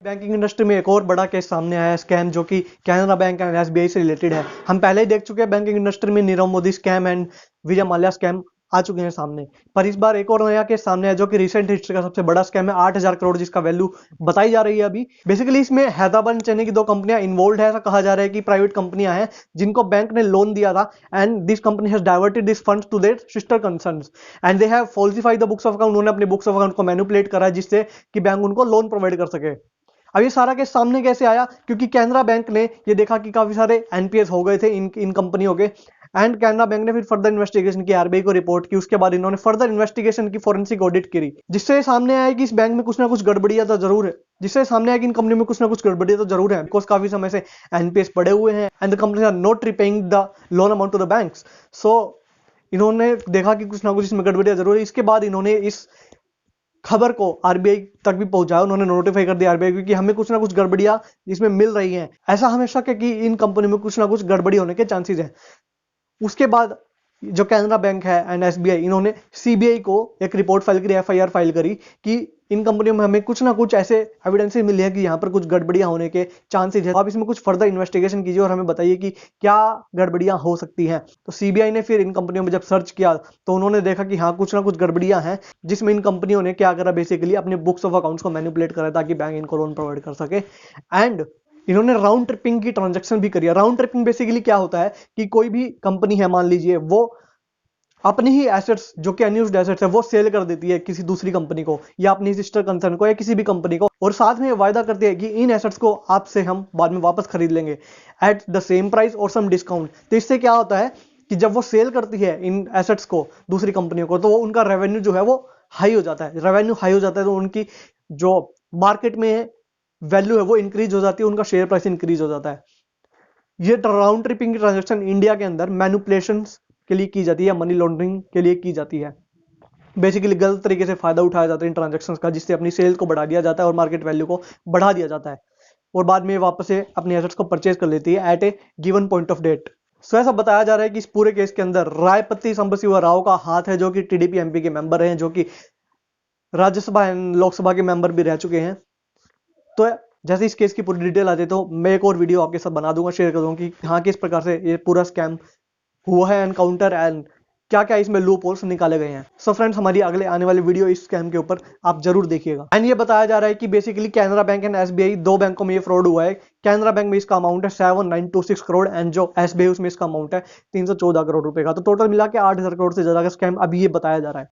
Banking industry में एक और बड़ा केस सामने आया है, स्कैम, जो कि कैनरा बैंक एंड एसबीआई से रिलेटेड है। हम पहले ही देख चुके हैं बैंकिंग इंडस्ट्री में Nirav Modi scam and Vijay Mallya scam आ चुके हैं सामने, पर इस बार एक और नया केस सामने है जो कि रिसेंट हिस्ट्री का सबसे बड़ा स्कैम है। 8,000 करोड़ जिसका वैल्यू बताई जा रही है अभी। बेसिकली इसमें हैदराबाद एंड चेन्नई की दो कंपनियां इन्वॉल्व है। ऐसा कहा जा रहा है कि प्राइवेट कंपनियां हैं जिनको बैंक ने लोन दिया था, and this company has diverted this funds to their sister concerns and they have falsified the books of account. उन्होंने अपने बुक्स ऑफ अकाउंट को मैनिपुलेट करा है जिससे कि बैंक उनको लोन प्रोवाइड कर सके। अब ये सारा केस सामने कैसे आया? क्योंकि कैनरा बैंक ने ये देखा कि काफी सारे एनपीएस हो गए थे इन कंपनियों के, एंड कैनरा बैंक ने फिर फर्दर इन्वेस्टिगेशन की, आरबीआई को रिपोर्ट की। उसके बाद इन्होंने फर्दर इन्वेस्टिगेशन की, फोरेंसिक ऑडिट करी, जिससे सामने आया कि इस बैंक में कुछ ना कुछ गड़बड़ियां तो जरूर है। जिससे सामने आया कि इन कंपनी में कुछ ना कुछ गड़बड़ियां तो जरूर है, बिकॉज काफी समय से एनपीएस पड़े हुए हैं and the company are not repaying the loan amount to the banks. So इन्होंने देखा कि कुछ ना कुछ इसमें गड़बड़ियां जरूर है। इसके बाद इन्होंने इस खबर को आरबीआई तक भी पहुंचाया। उन्होंने नोटिफाई कर दिया आरबीआई को कि हमें कुछ ना कुछ गड़बड़ियां इसमें मिल रही हैं। ऐसा हमें शक है कि इन कंपनी में कुछ ना कुछ गड़बड़ी होने के चांसेस हैं। उसके बाद जो कैनरा बैंक है एंड एसबीआई, इन्होंने सीबीआई को एक रिपोर्ट फाइल करी, एफआईआर फाइल करी कि इन कंपनियों में हमें कुछ ना कुछ ऐसे एविडेंसेस मिले हैं कि यहाँ पर कुछ गड़बड़ियां होने के चांसेस है। आप इसमें कुछ फर्दर इन्वेस्टिगेशन कीजिए और हमें बताइए कि क्या गड़बड़ियां हो सकती हैं। तो सीबीआई ने फिर इन कंपनियों में जब सर्च किया तो उन्होंने देखा कि हाँ, कुछ ना कुछ गड़बड़ियां हैं, जिसमें इन कंपनियों ने क्या करा, बेसिकली अपने बुक्स ऑफ अकाउंट्स को मैनिपुलेट करा ताकि बैंक इनको लोन प्रोवाइड कर सके। एंड इन्होंने राउंड ट्रिपिंग की ट्रांजैक्शन भी करी है। राउंड ट्रिपिंग बेसिकली क्या होता है कि कोई भी कंपनी है, मान लीजिए, वो अपनी ही एसेट्स जो कि अनयूज्ड एसेट्स है वो सेल कर देती है किसी दूसरी कंपनी को या अपनी सिस्टर कंसर्न को या किसी भी कंपनी को, और साथ में वायदा करती है कि इन एसेट्स को आपसे हम बाद में वापस खरीद लेंगे एट द सेम प्राइस और सम डिस्काउंट। तो इससे क्या होता है कि जब वो सेल करती है इन एसेट्स को दूसरी कंपनियों को, तो वो उनका रेवेन्यू जो है वो हाई हो जाता है। रेवेन्यू हाई हो जाता है तो उनकी जो मार्केट में वैल्यू है वो इंक्रीज हो जाती है, उनका शेयर प्राइस इंक्रीज हो जाता है। ये राउंड ट्रिपिंग की ट्रांजैक्शन इंडिया के अंदर मैनिपुलेशन के लिए की जाती है, मनी लॉन्ड्रिंग के लिए की जाती है। बेसिकली गलत तरीके से फायदा उठाया जाता है इन ट्रांजैक्शंस का, जिससे अपनी सेल को बढ़ा दिया जाता है और मार्केट वैल्यू को बढ़ा दिया जाता है, और बाद में वापस से अपने एसेट्स को परचेज कर लेती है at a given point of date. So ऐसा बताया जा रहा है कि इस पूरे केस के अंदर रायपति सांबशिव राव का हाथ है, जो कि टीडीपी एमपी के मेंबर हैं, जो कि राज्यसभा एंड लोकसभा के मेंबर भी रह चुके हैं। तो जैसे इस केस की पूरी डिटेल आ जाए तो मैं एक और वीडियो आपके साथ बना दूंगा, शेयर कर दूंगा कि हाँ, किस प्रकार से ये पूरा स्कैम हुआ है, एनकाउंटर, एंड क्या क्या इसमें लूप होल्स निकाले गए हैं। सो फ्रेंड्स, हमारी अगले आने वाली वीडियो इस स्कैम के ऊपर आप जरूर देखिएगा। एंड ये बताया जा रहा है कि basically Canara bank and SBI, दो बैंकों में ये फ्रॉड हुआ है। कैनरा बैंक में इसका अमाउंट है 7926 करोड़ एंड जो एसबीआई उसमें इसका अमाउंट है 314 करोड़ रुपए का। तो टोटल मिला के 8,000 करोड़ से ज्यादा का स्कैम अभी ये बताया जा रहा है।